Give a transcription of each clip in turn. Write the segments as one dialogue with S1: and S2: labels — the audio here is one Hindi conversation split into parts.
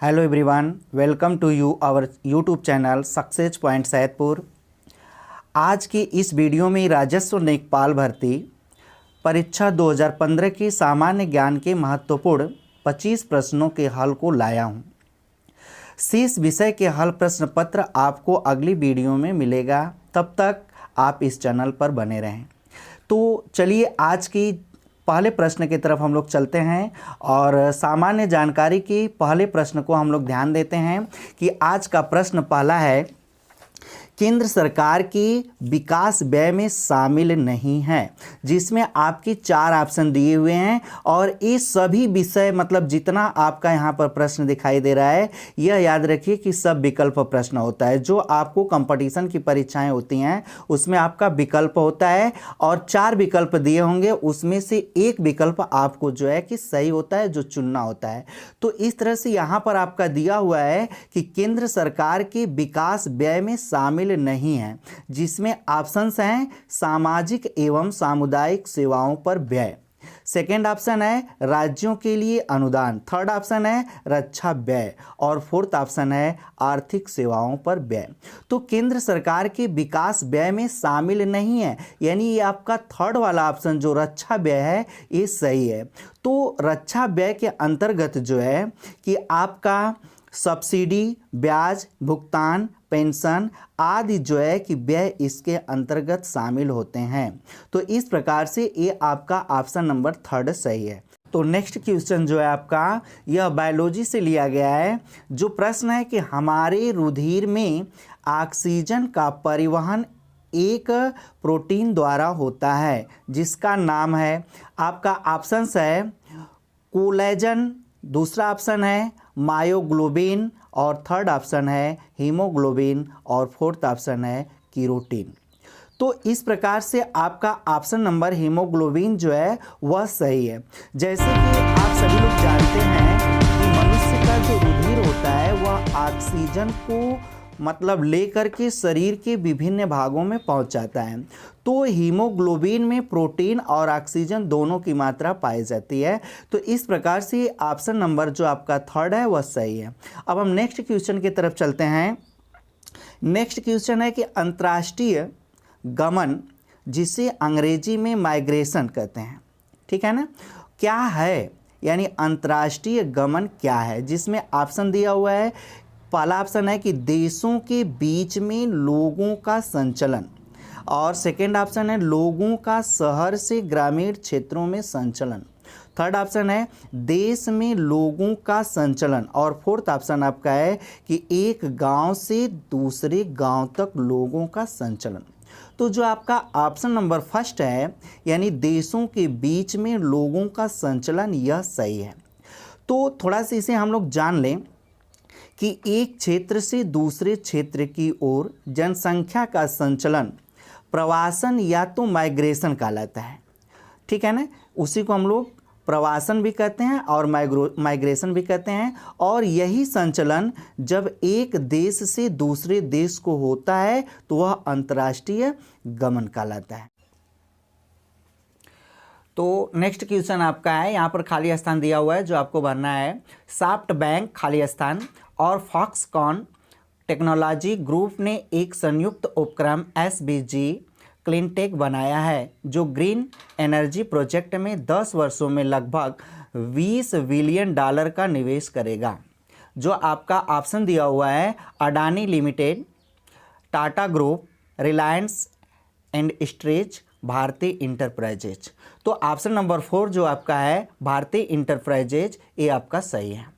S1: Hello everyone, welcome to you our YouTube channel success point Saidpur. आज की इस वीडियो में राजस्व लेखपाल भर्ती परीक्षा 2015 की सामान्य ज्ञान के महत्वपूर्ण 25 प्रश्नों के हल को लाया हूं। शेष विषय के हल प्रश्न पत्र आपको अगली वीडियो में मिलेगा, तब तक आप इस चैनल पर बने रहें। तो चलिए आज की पहले प्रश्न की तरफ हम लोग चलते हैं और सामान्य जानकारी की पहले प्रश्न को हम लोग ध्यान देते हैं कि आज का प्रश्न पहला है, केंद्र सरकार की विकास व्यय में शामिल नहीं है, जिसमें आपकी 4 ऑप्शन दिए हुए हैं और ये सभी विषय मतलब जितना आपका यहाँ पर प्रश्न दिखाई दे रहा है, यह याद रखिए कि सब विकल्प प्रश्न होता है। जो आपको कंपटीशन की परीक्षाएं होती हैं उसमें आपका विकल्प होता है और 4 विकल्प दिए होंगे, उसमें से एक विकल्प आपको जो है कि सही होता है, जो चुनना होता है। तो इस तरह से यहाँ पर आपका दिया हुआ है कि केंद्र सरकार के विकास व्यय में शामिल नहीं है, जिसमें ऑप्शंस हैं सामाजिक एवं सामुदायिक सेवाओं पर व्यय, सेकेंड ऑप्शन है राज्यों के लिए अनुदान, थर्ड ऑप्शन है रक्षा व्यय और फोर्थ ऑप्शन है आर्थिक सेवाओं पर व्यय। तो केंद्र सरकार के विकास व्यय में शामिल नहीं है, यानी ये आपका थर्ड वाला ऑप्शन जो रक्षा व्यय है ये सही है। तो रक्षा व्यय के अंतर्गत जो है कि आपका सब्सिडी, ब्याज भुगतान, पेंशन आदि जो है कि व्यय इसके अंतर्गत शामिल होते हैं। तो इस प्रकार से ये आपका ऑप्शन नंबर थर्ड सही है। तो नेक्स्ट क्वेश्चन जो है आपका यह बायोलॉजी से लिया गया है। जो प्रश्न है कि हमारे रुधिर में ऑक्सीजन का परिवहन एक प्रोटीन द्वारा होता है, जिसका नाम है, आपका ऑप्शंस है कोलेजन, दूसरा ऑप्शन है मायोग्लोबिन और थर्ड ऑप्शन है हीमोग्लोबिन और फोर्थ ऑप्शन है कीरोटिन। तो इस प्रकार से आपका ऑप्शन नंबर हीमोग्लोबिन जो है वह सही है। जैसे कि आप सभी लोग जानते हैं कि मनुष्य का जो रुधिर होता है वह ऑक्सीजन को मतलब लेकर के शरीर के विभिन्न भागों में पहुंचाता है। तो हीमोग्लोबिन में प्रोटीन और ऑक्सीजन दोनों की मात्रा पाई जाती है। तो इस प्रकार से ऑप्शन नंबर जो आपका थर्ड है वह सही है। अब हम नेक्स्ट क्वेश्चन की तरफ चलते हैं। नेक्स्ट क्वेश्चन है कि अंतर्राष्ट्रीय गमन, जिसे अंग्रेजी में माइग्रेशन कहते हैं, ठीक है ना, क्या है, यानी अंतर्राष्ट्रीय गमन क्या है, जिसमें ऑप्शन दिया हुआ है। पहला ऑप्शन है कि देशों के बीच में लोगों का संचलन और सेकेंड ऑप्शन है लोगों का शहर से ग्रामीण क्षेत्रों में संचलन, थर्ड ऑप्शन है देश में लोगों का संचलन और फोर्थ ऑप्शन आपका है कि एक गांव से दूसरे गांव तक लोगों का संचलन। तो जो आपका ऑप्शन नंबर फर्स्ट है यानी देशों के बीच में लोगों का संचलन, यह सही है। तो थोड़ा सा इसे हम लोग जान लें कि एक क्षेत्र से दूसरे क्षेत्र की ओर जनसंख्या का संचलन प्रवासन या तो माइग्रेशन कहलाता है, ठीक है ना। उसी को हम लोग प्रवासन भी कहते हैं और माइग्रेशन भी कहते हैं। और यही संचलन जब एक देश से दूसरे देश को होता है तो वह अंतर्राष्ट्रीय गमन कहलाता है। तो नेक्स्ट क्वेश्चन आपका है, यहाँ पर खाली स्थान दिया हुआ है जो आपको भरना है। सॉफ्ट बैंक खाली स्थान और फॉक्सकॉन टेक्नोलॉजी ग्रुप ने एक संयुक्त उपक्रम SBG क्लीनटेक बनाया है, जो ग्रीन एनर्जी प्रोजेक्ट में 10 वर्षों में लगभग $20 बिलियन का निवेश करेगा। जो आपका ऑप्शन दिया हुआ है Adani limited, Tata group, Reliance industries, भारतीय इंटरप्राइजेज। तो ऑप्शन नंबर 4 जो आपका है भारतीय इंटरप्राइजेज, ये आपका सही है।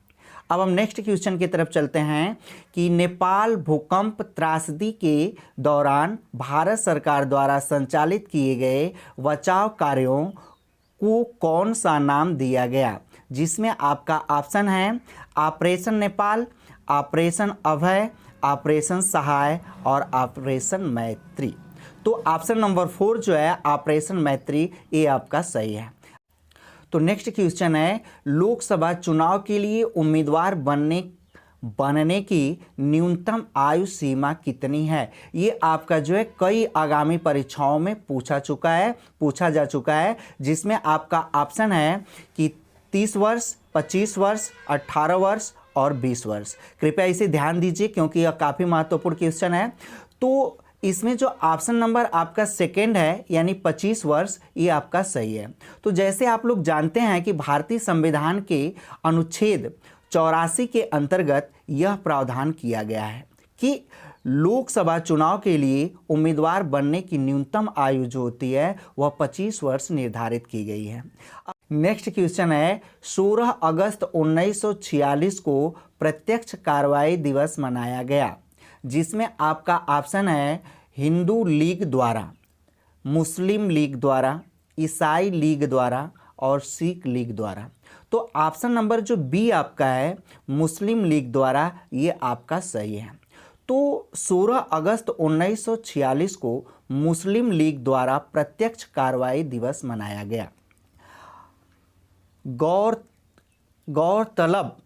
S1: अब हम नेक्स्ट क्वेश्चन की तरफ चलते हैं कि नेपाल भूकंप त्रासदी के दौरान भारत सरकार द्वारा संचालित किए गए बचाव कार्यों को कौन सा नाम दिया गया, जिसमें आपका ऑप्शन है ऑपरेशन नेपाल, ऑपरेशन अभय, ऑपरेशन सहाय और ऑपरेशन मैत्री। तो ऑप्शन नंबर 4 जो है ऑपरेशन मैत्री, ये आपका सही है। तो नेक्स्ट क्वेश्चन है लोकसभा चुनाव के लिए उम्मीदवार बनने की न्यूनतम आयु सीमा कितनी है। ये आपका जो है कई आगामी परीक्षाओं में पूछा जा चुका है, जिसमें आपका ऑप्शन है कि 30 वर्ष, 25 वर्ष, 18 वर्ष और 20 वर्ष। कृपया इसे ध्यान दीजिए क्योंकि यह काफ़ी महत्वपूर्ण क्वेश्चन है। तो इसमें जो ऑप्शन नंबर आपका सेकेंड है यानी 25 वर्ष, ये आपका सही है। तो जैसे आप लोग जानते हैं कि भारतीय संविधान के अनुच्छेद 84 के अंतर्गत यह प्रावधान किया गया है कि लोकसभा चुनाव के लिए उम्मीदवार बनने की न्यूनतम आयु जो होती है वह 25 वर्ष निर्धारित की गई है। नेक्स्ट क्वेश्चन है 16 अगस्त 1946 को प्रत्यक्ष कार्रवाई दिवस मनाया गया, जिसमें आपका ऑप्शन है हिंदू लीग द्वारा, मुस्लिम लीग द्वारा, ईसाई लीग द्वारा और सिख लीग द्वारा। तो ऑप्शन नंबर जो बी आपका है मुस्लिम लीग द्वारा, ये आपका सही है। तो 16 अगस्त 1946 को मुस्लिम लीग द्वारा प्रत्यक्ष कार्रवाई दिवस मनाया गया। गौरतलब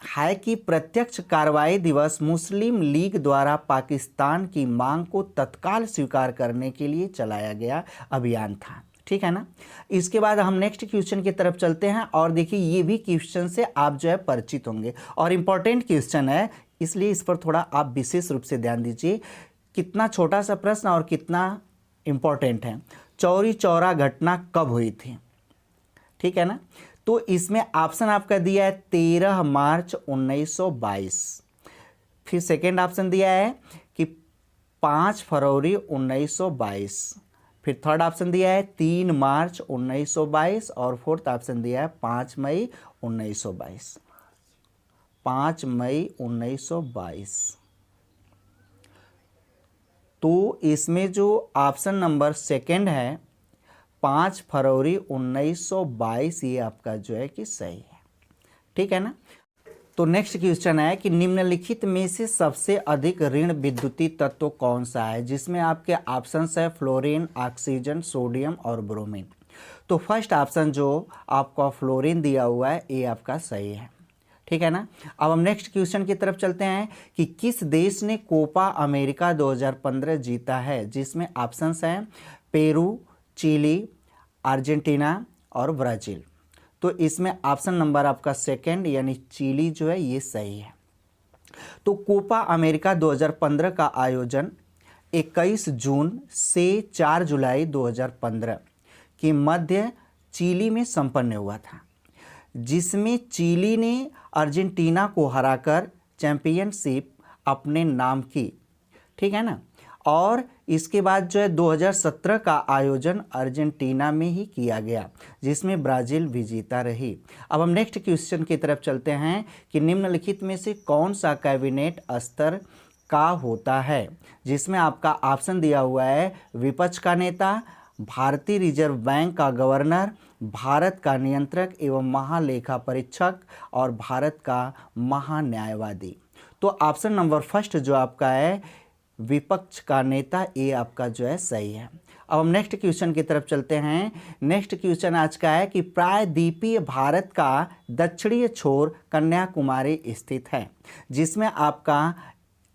S1: है कि प्रत्यक्ष कार्रवाई दिवस मुस्लिम लीग द्वारा पाकिस्तान की मांग को तत्काल स्वीकार करने के लिए चलाया गया अभियान था। ठीक है ना। इसके बाद हम नेक्स्ट क्वेश्चन की तरफ चलते हैं और देखिए ये भी क्वेश्चन से आप जो है परिचित होंगे और इम्पोर्टेंट क्वेश्चन है, इसलिए इस पर थोड़ा आप विशेष रूप से ध्यान दीजिए। कितना छोटा सा प्रश्न और कितना इम्पोर्टेंट है। चौरी चौरा घटना कब हुई थी? ठीक है ना। तो इसमें ऑप्शन आपका दिया है 13 मार्च 1922। फिर सेकेंड ऑप्शन दिया है कि 5 फरवरी 1922। फिर थर्ड ऑप्शन दिया है 3 मार्च 1922 और फोर्थ ऑप्शन दिया है 5 मई 1922। 5 मई 1922। तो इसमें जो ऑप्शन नंबर सेकेंड है 5 फरवरी 1922, ये आपका जो है कि सही है। ठीक है ना। तो नेक्स्ट क्वेश्चन है कि निम्नलिखित में से सबसे अधिक ऋण विद्युतीय तत्व कौन सा है, जिसमें आपके ऑप्शंस है फ्लोरीन, ऑक्सीजन, सोडियम और ब्रोमीन। तो फर्स्ट ऑप्शन जो आपका फ्लोरीन दिया हुआ है ये आपका सही है। ठीक है ना। अब हम नेक्स्ट क्वेश्चन की तरफ चलते हैं कि किस देश ने कोपा अमेरिका 2015 जीता है, जिसमें ऑप्शंस हैं पेरू, चिली, अर्जेंटीना और ब्राज़ील। तो इसमें ऑप्शन नंबर आपका सेकंड यानी चिली जो है ये सही है। तो कोपा अमेरिका 2015 का आयोजन 21 जून से 4 जुलाई 2015 के मध्य चिली में संपन्न हुआ था, जिसमें चिली ने अर्जेंटीना को हराकर चैंपियनशिप अपने नाम की। ठीक है ना। और इसके बाद जो है 2017 का आयोजन अर्जेंटीना में ही किया गया, जिसमें ब्राज़ील विजेता रही। अब हम नेक्स्ट क्वेश्चन की तरफ चलते हैं कि निम्नलिखित में से कौन सा कैबिनेट स्तर का होता है, जिसमें आपका ऑप्शन दिया हुआ है विपक्ष का नेता, भारतीय रिजर्व बैंक का गवर्नर, भारत का नियंत्रक एवं महालेखा परीक्षक और भारत का महान्यायवादी। तो ऑप्शन नंबर फर्स्ट जो आपका है विपक्ष का नेता, ये आपका जो है सही है। अब हम नेक्स्ट क्वेश्चन की तरफ चलते हैं। नेक्स्ट क्वेश्चन आज का है कि प्रायद्वीपीय भारत का दक्षिणी छोर कन्याकुमारी स्थित है, जिसमें आपका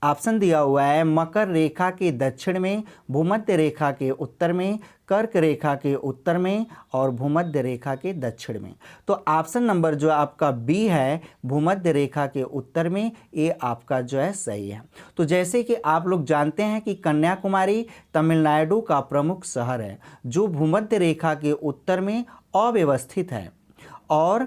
S1: ऑप्शन दिया हुआ है मकर रेखा के दक्षिण में, भूमध्य रेखा के उत्तर में, कर्क रेखा के उत्तर में और भूमध्य रेखा के दक्षिण में। तो ऑप्शन नंबर जो आपका बी है भूमध्य रेखा के उत्तर में, ये आपका जो है सही है। तो जैसे कि आप लोग जानते हैं कि कन्याकुमारी तमिलनाडु का प्रमुख शहर है, जो भूमध्य रेखा के उत्तर में अव्यवस्थित है। और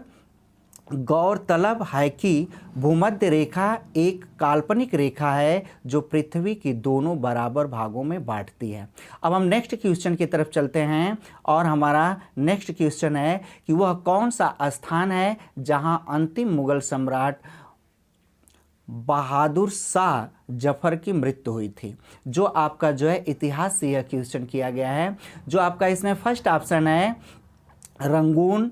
S1: गौरतलब है कि भूमध्य रेखा एक काल्पनिक रेखा है जो पृथ्वी की दोनों बराबर भागों में बांटती है। अब हम नेक्स्ट क्वेश्चन की तरफ चलते हैं और हमारा नेक्स्ट क्वेश्चन है कि वह कौन सा स्थान है जहां अंतिम मुगल सम्राट बहादुर शाह जफर की मृत्यु हुई थी। जो आपका जो है इतिहास से यह क्वेश्चन किया गया है। जो आपका इसमें फर्स्ट ऑप्शन है रंगून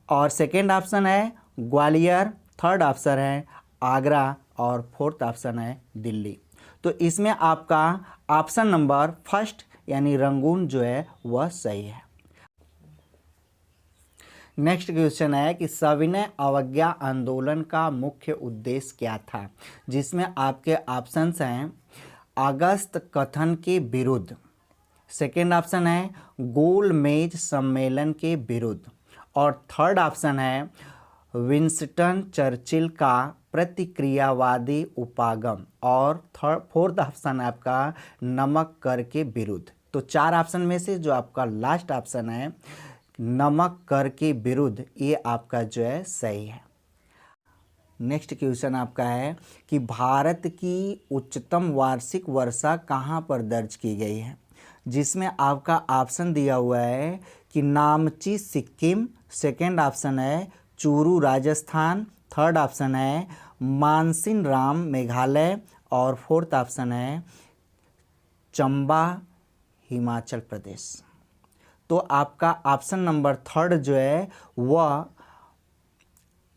S1: और सेकेंड ऑप्शन है ग्वालियर, थर्ड ऑप्शन है आगरा और फोर्थ ऑप्शन है दिल्ली। तो इसमें आपका ऑप्शन नंबर फर्स्ट यानी रंगून जो है वह सही है। नेक्स्ट क्वेश्चन है कि सविनय अवज्ञा आंदोलन का मुख्य उद्देश्य क्या था, जिसमें आपके ऑप्शंस हैं अगस्त कथन के विरुद्ध, सेकेंड ऑप्शन है गोल मेज सम्मेलन के विरुद्ध और थर्ड ऑप्शन है विंस्टन चर्चिल का प्रतिक्रियावादी उपागम, और फोर्थ ऑप्शन है आपका नमक कर के विरुद्ध। तो 4 ऑप्शन में से जो आपका लास्ट ऑप्शन है नमक कर के विरुद्ध, ये आपका जो है सही है। नेक्स्ट क्वेश्चन आपका है कि भारत की उच्चतम वार्षिक वर्षा कहाँ पर दर्ज की गई है, जिसमें आपका ऑप्शन दिया हुआ है कि नामची सिक्किम, सेकेंड ऑप्शन है चूरू राजस्थान, थर्ड ऑप्शन है मानसिनराम मेघालय, और फोर्थ ऑप्शन है चंबा हिमाचल प्रदेश। तो आपका ऑप्शन नंबर थर्ड जो है वह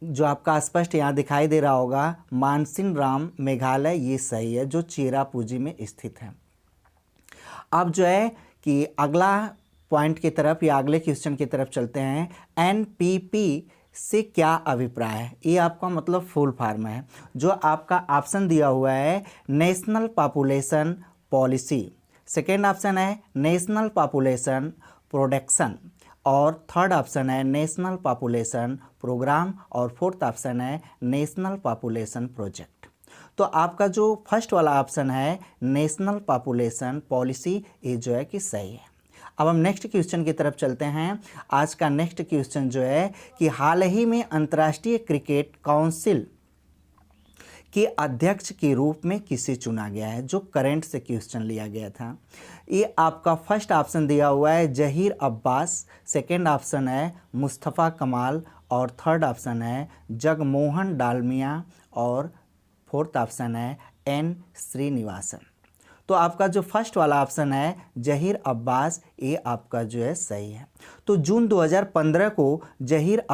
S1: जो आपका स्पष्ट यहाँ दिखाई दे रहा होगा मानसिनराम मेघालय, ये सही है, जो चेरापूंजी में स्थित है। अब जो है कि अगला पॉइंट की तरफ या अगले क्वेश्चन की तरफ चलते हैं। एनपीपी से क्या अभिप्राय है, ये आपका मतलब फुल फॉर्म है। जो आपका ऑप्शन दिया हुआ है national population policy, second option है नेशनल पॉपुलेशन प्रोडक्शन, और थर्ड ऑप्शन है नेशनल पॉपुलेशन प्रोग्राम, और फोर्थ ऑप्शन है नेशनल पॉपुलेशन प्रोजेक्ट। तो आपका जो फर्स्ट वाला ऑप्शन है नेशनल पॉपुलेशन पॉलिसी, ये जो है कि सही है। अब हम नेक्स्ट क्वेश्चन की तरफ चलते हैं। आज का नेक्स्ट क्वेश्चन जो है कि हाल ही में अंतर्राष्ट्रीय क्रिकेट काउंसिल के अध्यक्ष के रूप में किसे चुना गया है, जो करंट से क्वेश्चन लिया गया था। ये आपका फर्स्ट ऑप्शन दिया हुआ है जहीर अब्बास, सेकेंड ऑप्शन है मुस्तफ़ा कमाल, और थर्ड ऑप्शन है जगमोहन डालमिया, और फोर्थ ऑप्शन है एन श्रीनिवासन। तो आपका जो फर्स्ट वाला ऑप्शन है जहीर अब्बास, ये आपका जो है सही है। तो जून 2015 को जहीर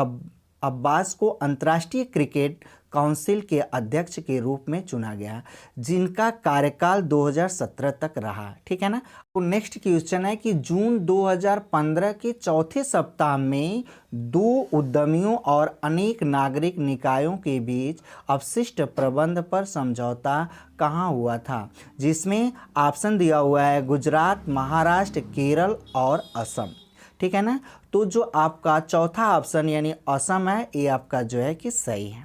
S1: अब्बास को अंतर्राष्ट्रीय क्रिकेट काउंसिल के अध्यक्ष के रूप में चुना गया, जिनका कार्यकाल 2017 तक रहा। ठीक है ना। तो नेक्स्ट क्वेश्चन है कि जून 2015 के चौथे सप्ताह में 2 उद्यमियों और अनेक नागरिक निकायों के बीच अपशिष्ट प्रबंध पर समझौता कहाँ हुआ था, जिसमें ऑप्शन दिया हुआ है गुजरात, महाराष्ट्र, केरल और असम। ठीक है ना। तो जो आपका चौथा ऑप्शन यानी असम है, ये आपका जो है कि सही है।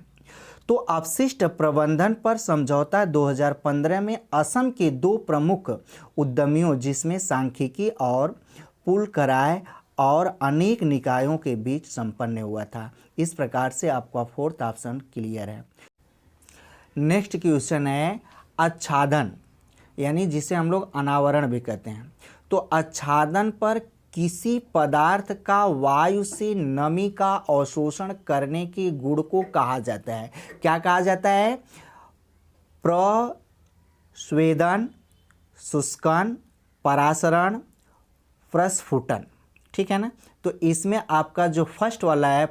S1: तो अपशिष्ट प्रबंधन पर समझौता 2015 में असम के 2 प्रमुख उद्यमियों, जिसमें सांख्यिकी और पुल कराय और अनेक निकायों के बीच संपन्न हुआ था। इस प्रकार से आपका फोर्थ ऑप्शन क्लियर है। नेक्स्ट क्वेश्चन है आच्छादन, यानी जिसे हम लोग अनावरण भी कहते हैं। तो आच्छादन पर किसी पदार्थ का वायु से नमी का अवशोषण करने के गुण को कहा जाता है। क्या कहा जाता है? प्रस्वेदन, शुष्कन, परासरण, प्रस्फुटन। ठीक है ना। तो इसमें आपका जो फर्स्ट वाला है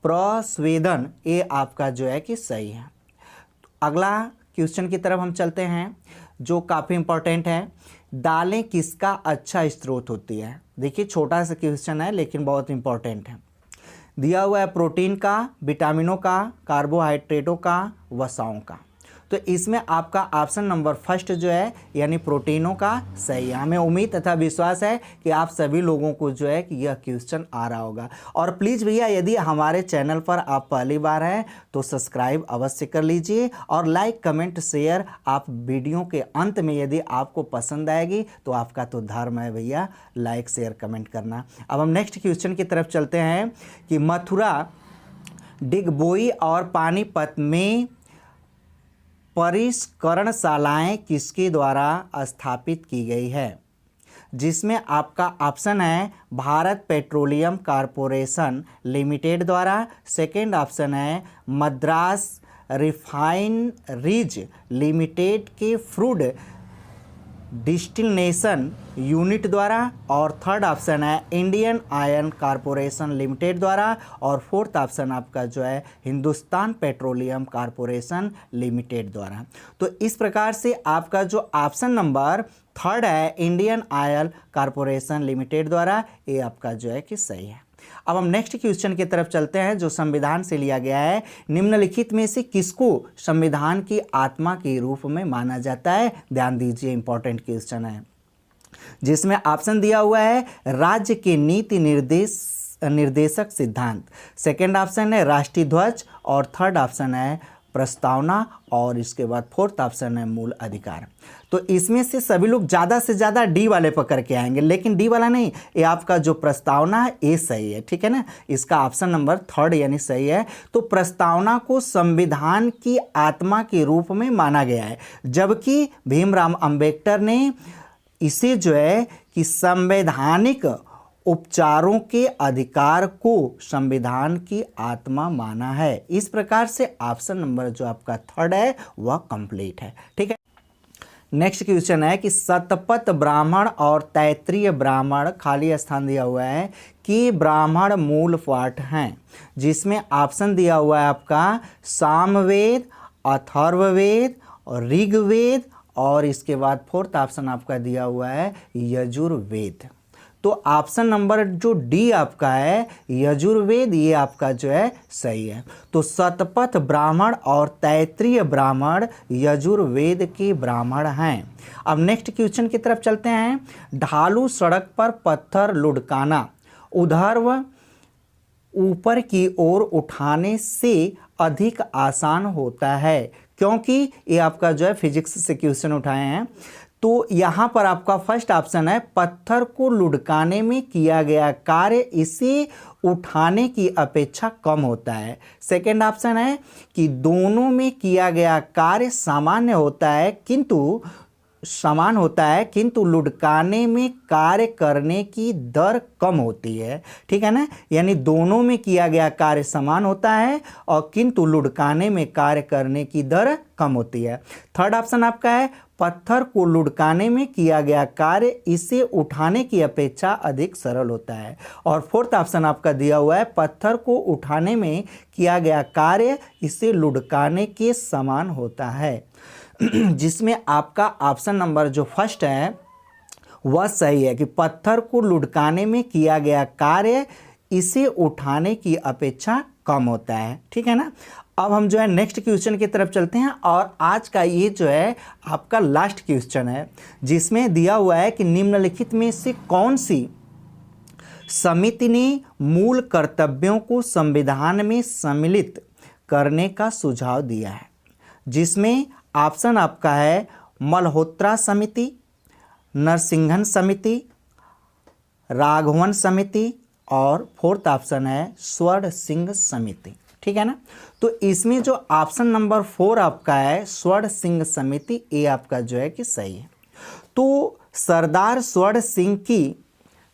S1: प्रस्वेदन, ये आपका जो है कि सही है। अगला क्वेश्चन की तरफ हम चलते हैं, जो काफ़ी इंपॉर्टेंट है। दालें किसका अच्छा स्रोत होती है? देखिए छोटा सा क्वेश्चन है लेकिन बहुत इंपॉर्टेंट है। दिया हुआ है प्रोटीन का, विटामिनों का, कार्बोहाइड्रेटों का, वसाओं का। तो इसमें आपका ऑप्शन नंबर फर्स्ट जो है यानी प्रोटीनों का सही है। हमें उम्मीद तथा विश्वास है कि आप सभी लोगों को जो है कि यह क्वेश्चन आ रहा होगा। और प्लीज़ भैया यदि हमारे चैनल पर आप पहली बार हैं तो सब्सक्राइब अवश्य कर लीजिए, और लाइक कमेंट शेयर आप वीडियो के अंत में यदि आपको पसंद आएगी तो आपका तो धर्म है भैया लाइक शेयर कमेंट करना। अब हम नेक्स्ट क्वेश्चन की तरफ चलते हैं कि मथुरा, डिगबोई और पानीपत में परिष्करणशालाएं किसके द्वारा स्थापित की गई है? जिसमें आपका ऑप्शन है भारत पेट्रोलियम कॉरपोरेशन लिमिटेड द्वारा, सेकेंड ऑप्शन है मद्रास रिफाइनरीज लिमिटेड के फ्रूड डिस्टिलेशन यूनिट द्वारा, और थर्ड ऑप्शन है इंडियन आयरन कॉरपोरेशन लिमिटेड द्वारा, और फोर्थ ऑप्शन आपका जो है हिंदुस्तान पेट्रोलियम कॉरपोरेशन लिमिटेड द्वारा। तो इस प्रकार से आपका जो ऑप्शन नंबर थर्ड है इंडियन आयरन कॉरपोरेशन लिमिटेड द्वारा, ये आपका जो है कि सही है। अब हम नेक्स्ट क्वेश्चन की तरफ चलते हैं, जो संविधान से लिया गया है। निम्नलिखित में से किसको संविधान की आत्मा के रूप में माना जाता है? ध्यान दीजिए, इंपॉर्टेंट क्वेश्चन है, जिसमें ऑप्शन दिया हुआ है राज्य के नीति निर्देश निर्देशक सिद्धांत, सेकंड ऑप्शन है राष्ट्रीय ध्वज, और थर्ड ऑप्शन है प्रस्तावना, और इसके बाद फोर्थ ऑप्शन है मूल अधिकार। तो इसमें से सभी लोग ज़्यादा से ज़्यादा डी वाले पकड़ के आएंगे, लेकिन डी वाला नहीं, ये आपका जो प्रस्तावना है ये सही है, ठीक है ना। इसका ऑप्शन नंबर थर्ड यानी सही है। तो प्रस्तावना को संविधान की आत्मा के रूप में माना गया है, जबकि भीमराव अंबेडकर ने इसे जो है कि संवैधानिक उपचारों के अधिकार को संविधान की आत्मा माना है। इस प्रकार से ऑप्शन नंबर जो आपका थर्ड है वह कंप्लीट है, ठीक है। नेक्स्ट क्वेश्चन है कि शतपथ ब्राह्मण और तैत्रीय ब्राह्मण, खाली स्थान दिया हुआ है, कि ब्राह्मण मूल पाठ हैं, जिसमें ऑप्शन दिया हुआ है आपका सामवेद, अथर्ववेद और ऋग्वेद, और इसके बाद फोर्थ ऑप्शन आपका दिया हुआ है यजुर्वेद। तो ऑप्शन नंबर जो डी आपका है यजुर्वेद, ये आपका जो है सही है। तो शतपथ ब्राह्मण और तैत्रीय ब्राह्मण यजुर्वेद के ब्राह्मण हैं। अब नेक्स्ट क्वेश्चन की तरफ चलते हैं। ढालू सड़क पर पत्थर लुढ़काना ऊर्ध्व ऊपर की ओर उठाने से अधिक आसान होता है, क्योंकि ये आपका जो है फिजिक्स से क्वेश्चन उठाए हैं। तो यहाँ पर आपका फर्स्ट ऑप्शन है पत्थर को लुढ़काने में किया गया कार्य इसे उठाने की अपेक्षा कम होता है। सेकंड ऑप्शन है कि दोनों में किया गया कार्य समान होता है किंतु लुढ़काने में कार्य करने की दर कम होती है, ठीक है ना। यानी दोनों में किया गया कार्य समान होता है और किंतु लुढ़काने में कार्य करने की दर कम होती है। थर्ड ऑप्शन आपका है पत्थर को लुढ़काने में किया गया कार्य इसे उठाने की अपेक्षा अधिक सरल होता है। और फोर्थ ऑप्शन आपका दिया हुआ है पत्थर को उठाने में किया गया कार्य इसे लुढ़काने के समान होता है, जिसमें आपका ऑप्शन नंबर जो फर्स्ट है वह सही है कि पत्थर को लुढ़काने में किया गया कार्य इसे उठाने की अपेक्षा कम होता है, ठीक है ना। अब हम जो है नेक्स्ट क्वेश्चन की तरफ चलते हैं, और आज का ये जो है आपका लास्ट क्वेश्चन है, जिसमें दिया हुआ है कि निम्नलिखित में से कौन सी समिति ने मूल कर्तव्यों को संविधान में सम्मिलित करने का सुझाव दिया है, जिसमें ऑप्शन आपका है मल्होत्रा समिति, नरसिंहन समिति, राघवन समिति, और फोर्थ ऑप्शन है स्वर्ण सिंह समिति, ठीक है ना। तो इसमें जो ऑप्शन नंबर 4 आपका है स्वर्ण सिंह समिति, ये आपका जो है कि सही है। तो सरदार स्वर्ण सिंह की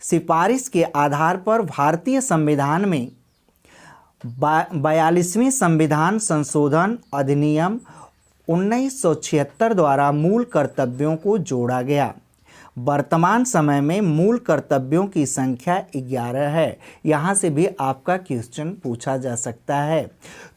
S1: सिफारिश के आधार पर भारतीय संविधान में 42वें संविधान संशोधन अधिनियम 1976 द्वारा मूल कर्तव्यों को जोड़ा गया। वर्तमान समय में मूल कर्तव्यों की संख्या 11 है। यहाँ से भी आपका क्वेश्चन पूछा जा सकता है।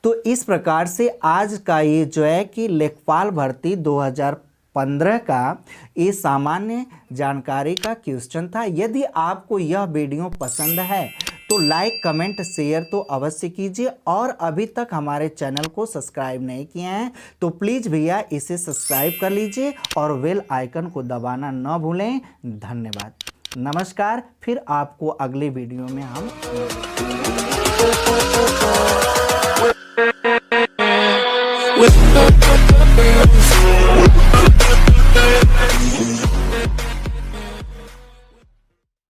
S1: तो इस प्रकार से आज का ये जो है कि लेखपाल भर्ती 2015 का ये सामान्य जानकारी का क्वेश्चन था। यदि आपको यह वीडियो पसंद है तो लाइक कमेंट शेयर तो अवश्य कीजिए, और अभी तक हमारे चैनल को सब्सक्राइब नहीं किए हैं तो प्लीज़ भैया इसे सब्सक्राइब कर लीजिए और बेल आइकन को दबाना न भूलें। धन्यवाद, नमस्कार। फिर आपको अगले वीडियो में हम